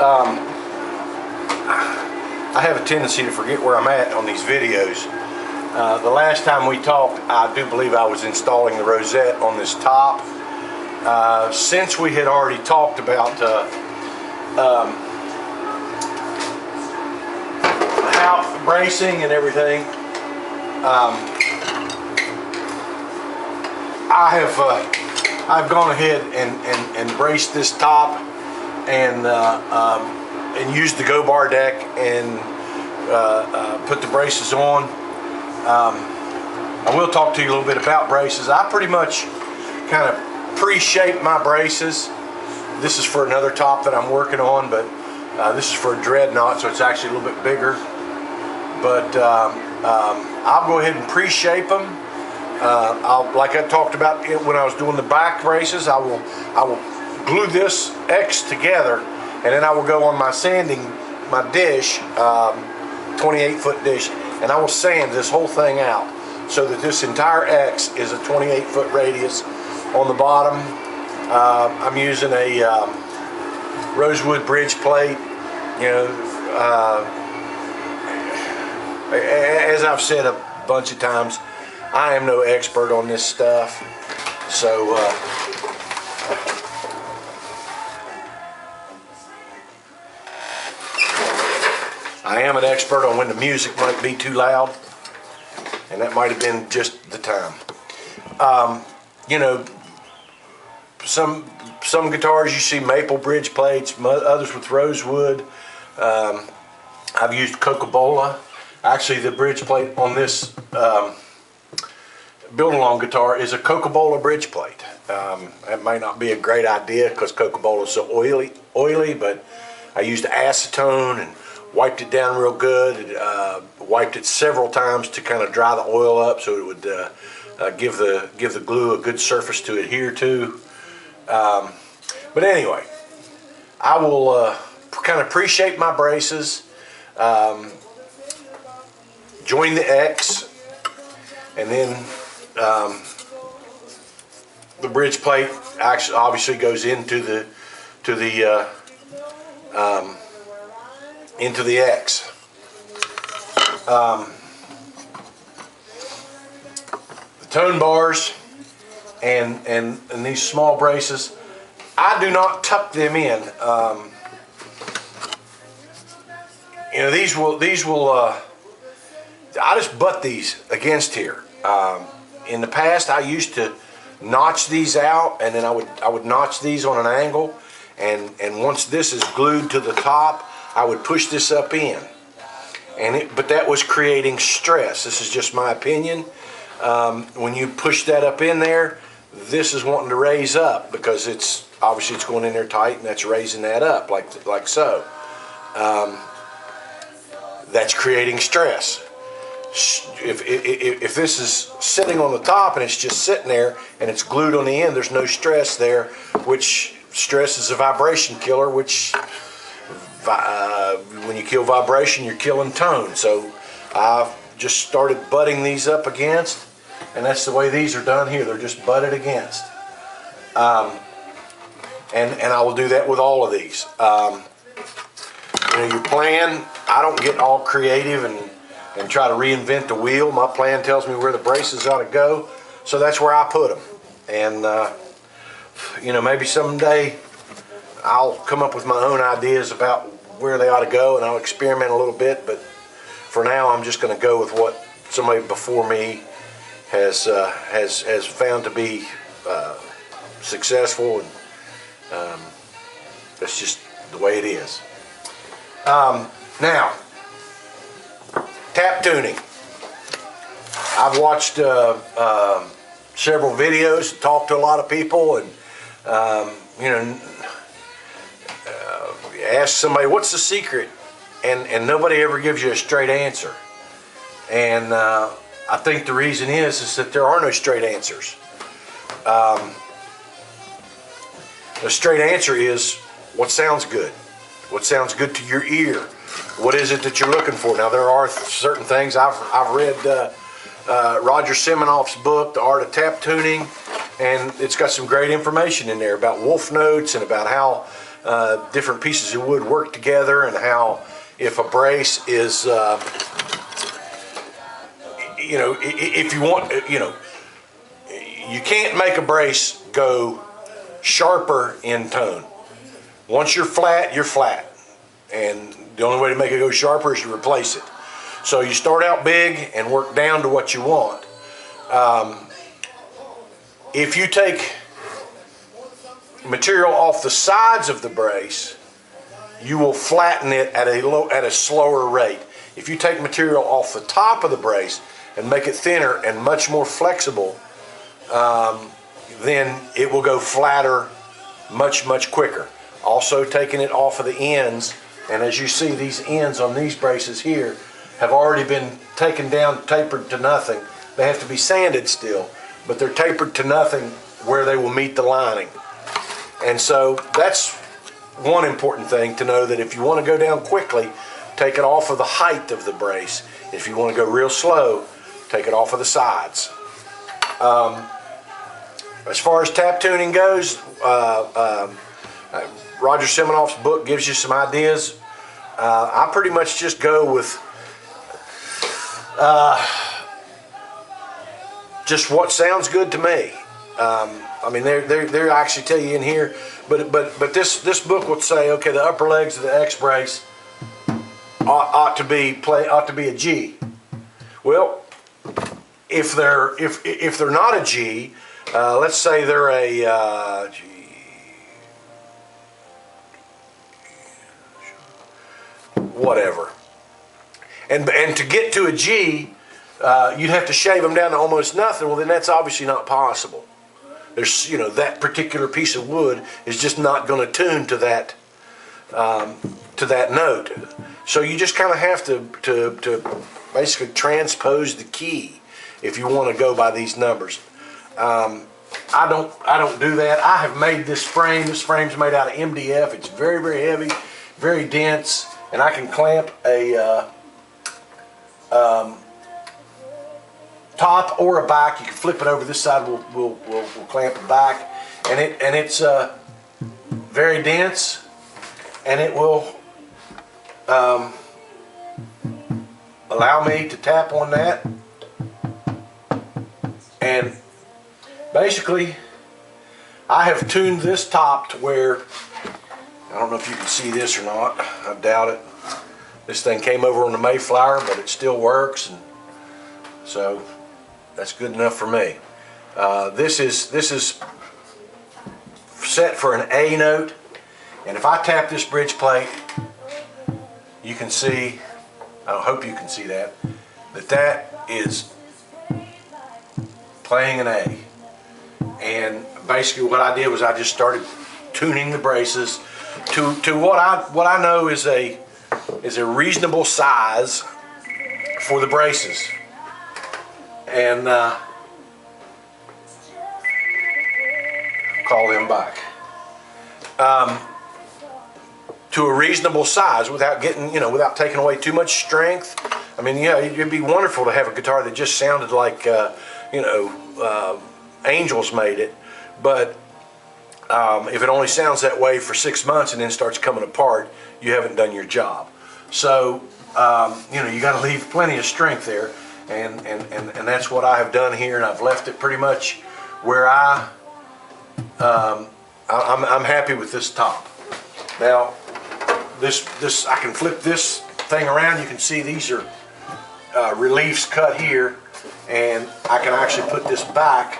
I have a tendency to forget where I'm at on these videos. The last time we talked, I do believe I was installing the rosette on this top. Since we had already talked about how bracing and everything, I've gone ahead and braced this top and used the go bar deck and put the braces on. I will talk to you a little bit about braces. I pretty much kind of pre-shape my braces. This is for another top that I'm working on, but this is for a dreadnought, so it's actually a little bit bigger. But I'll go ahead and pre-shape them. Like I talked about when I was doing the back braces, I will glue this X together, and then I will go on my dish, 28-foot dish, and I will sand this whole thing out so that this entire X is a 28-foot radius on the bottom. I'm using a rosewood bridge plate. You know, as I've said a bunch of times, I am no expert on this stuff, so I am an expert on when the music might be too loud, and that might have been just the time. You know, some guitars you see maple bridge plates, others with rosewood. I've used Coca-Cola. Actually, the bridge plate on this BuildAlong guitar is a Coca-Cola bridge plate. That might not be a great idea because Coca-Cola is so oily, but I used acetone and wiped it down real good. Wiped it several times to kind of dry the oil up so it would give the glue a good surface to adhere to. But anyway, I will kind of pre-shape my braces, join the X, and then the bridge plate actually obviously goes into the X. The tone bars and these small braces, I do not tuck them in. You know, these will I just butt these against here. In the past, I used to notch these out, and then I would notch these on an angle, and once this is glued to the top, I would push this up in, but that was creating stress. This is just my opinion. When you push that up in there, this is wanting to raise up because it's obviously it's going in there tight, and that's raising that up like so. That's creating stress. If this is sitting on the top and it's just sitting there and it's glued on the end, there's no stress there, which stress is a vibration killer, which when you kill vibration, you're killing tone. So I've just started butting these up against, and that's the way these are done here. They're just butted against. And I will do that with all of these. You know, your plan, I don't get all creative and try to reinvent the wheel. My plan tells me where the braces ought to go, so that's where I put them. And you know, maybe someday I'll come up with my own ideas about where they ought to go, and I'll experiment a little bit, but for now I'm just going to go with what somebody before me has found to be successful, and that's just the way it is. Now, tap tuning. I've watched several videos, talked to a lot of people, and you know, ask somebody what's the secret, and nobody ever gives you a straight answer. And I think the reason is that there are no straight answers. The straight answer is what sounds good. What sounds good to your ear? What is it that you're looking for? Now, there are certain things. I've read Roger Siminoff's book, The Art of Tap Tuning, and it's got some great information in there about wolf notes and about different pieces of wood work together, and how if a brace is, if you want, you can't make a brace go sharper in tone. Once you're flat, you're flat. And the only way to make it go sharper is to replace it. So you start out big and work down to what you want. If you take material off the sides of the brace, you will flatten it at a slower rate. If you take material off the top of the brace and make it thinner and much more flexible, then it will go flatter much quicker. Also taking it off of the ends, and as you see, these ends on these braces here have already been taken down, tapered to nothing. They have to be sanded still, but they're tapered to nothing where they will meet the lining. And so that's one important thing to know, that if you want to go down quickly, take it off of the height of the brace. If you want to go real slow, take it off of the sides. As far as tap tuning goes, Roger Siminoff's book gives you some ideas. I pretty much just go with just what sounds good to me. I mean, they actually tell you in here, but this book would say, okay, the upper legs of the X brace ought to be a G. Well, if they're not a G, let's say they're a G, whatever, and to get to a G, you'd have to shave them down to almost nothing. Well, then that's obviously not possible. There's, that particular piece of wood is just not going to tune to that note. So you just kind of have to basically transpose the key if you want to go by these numbers. I don't do that. I have made this frame. This frame's made out of MDF. It's very heavy, very dense, and I can clamp a top or a back. You can flip it over this side. We'll clamp it back, and it's very dense, and it will allow me to tap on that. And basically, I have tuned this top to where, I don't know if you can see this or not. I doubt it. This thing came over on the Mayflower, but it still works, and so that's good enough for me. This is set for an A note, and if I tap this bridge plate, you can see, I hope you can see that is playing an A. And basically what I did was I just started tuning the braces to what I know is a reasonable size for the braces. And call them back to a reasonable size without getting, without taking away too much strength. I mean, yeah, it'd be wonderful to have a guitar that just sounded like, Angels made it, but if it only sounds that way for 6 months and then starts coming apart, you haven't done your job. So, you got to leave plenty of strength there. And that's what I have done here, and I've left it pretty much where I'm happy with this top. Now, this I can flip this thing around. You can see these are reliefs cut here, and I can actually put this back,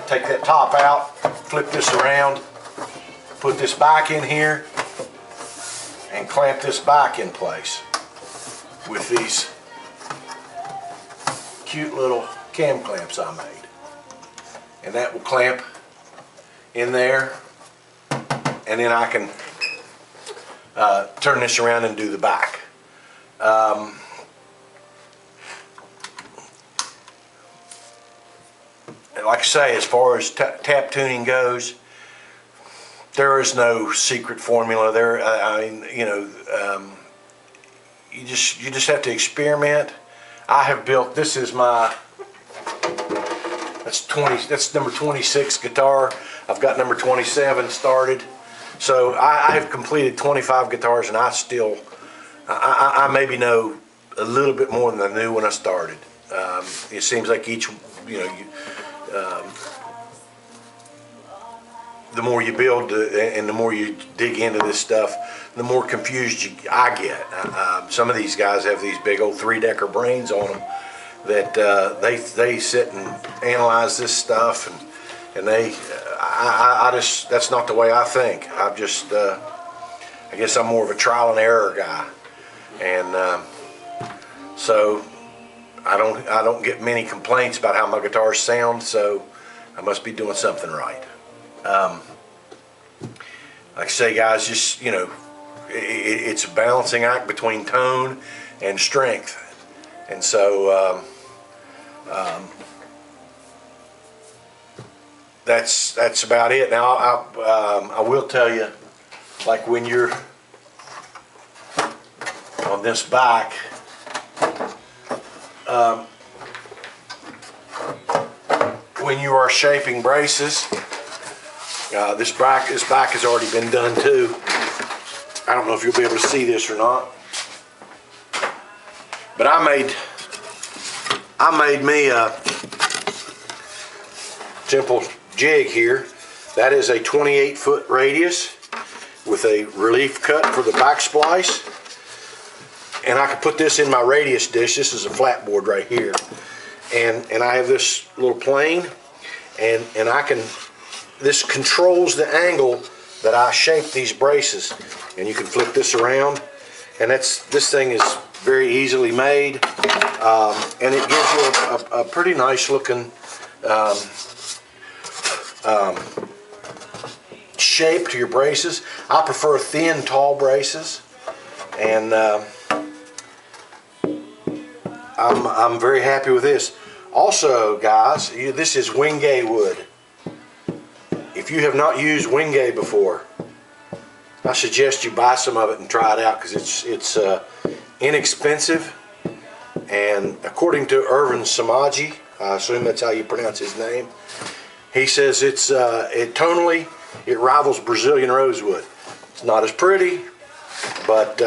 take that top out, flip this around, put this back in here, and clamp this back in place with these cute little cam clamps I made. And that will clamp in there, and then I can turn this around and do the back. And like I say, as far as tap tuning goes, there is no secret formula. You just have to experiment. I have built, this is my, that's number 26 guitar. I've got number 27 started. So I've completed 25 guitars, and I maybe know a little bit more than I knew when I started. It seems like each, the more you build and the more you dig into this stuff, the more confused I get. Some of these guys have these big old 3-decker brains on them that they sit and analyze this stuff, and I just, that's not the way I think. I guess I'm more of a trial and error guy, and so I don't get many complaints about how my guitars sound, so I must be doing something right. Like I say, guys, just, it's a balancing act between tone and strength, and so that's about it. Now I will tell you, like when you're on this bike, when you are shaping braces, this back has already been done too. I don't know if you'll be able to see this or not, but I made me a simple jig here. That is a 28-foot radius with a relief cut for the back splice, and I can put this in my radius dish. This is a flat board right here, and I have this little plane, and this controls the angle that I shape these braces, and you can flip this around, and this thing is very easily made, and it gives you a pretty nice looking shape to your braces. I prefer thin, tall braces, and I'm very happy with this. Also, guys, this is Wingay wood. If you have not used Wingay before, I suggest you buy some of it and try it out, because it's inexpensive, and according to Irvin Samaji, I assume that's how you pronounce his name, he says tonally it rivals Brazilian rosewood. It's not as pretty, but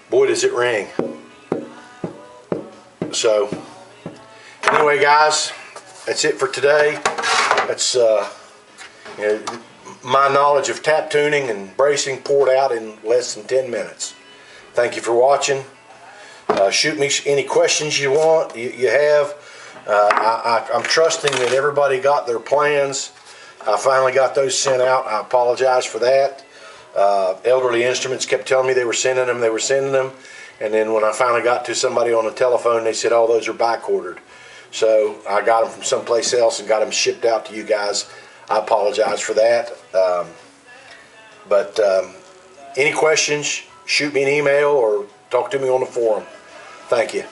boy does it ring. So anyway, guys, that's it for today. That's my knowledge of tap tuning and bracing poured out in less than 10 minutes. Thank you for watching. Shoot me any questions you have. I'm trusting that everybody got their plans. I finally got those sent out. I apologize for that. Elderly Instruments kept telling me they were sending them, and then when I finally got to somebody on the telephone, they said, oh, those are back ordered. So I got them from someplace else and got them shipped out to you guys. I apologize for that. But any questions, shoot me an email or talk to me on the forum. Thank you.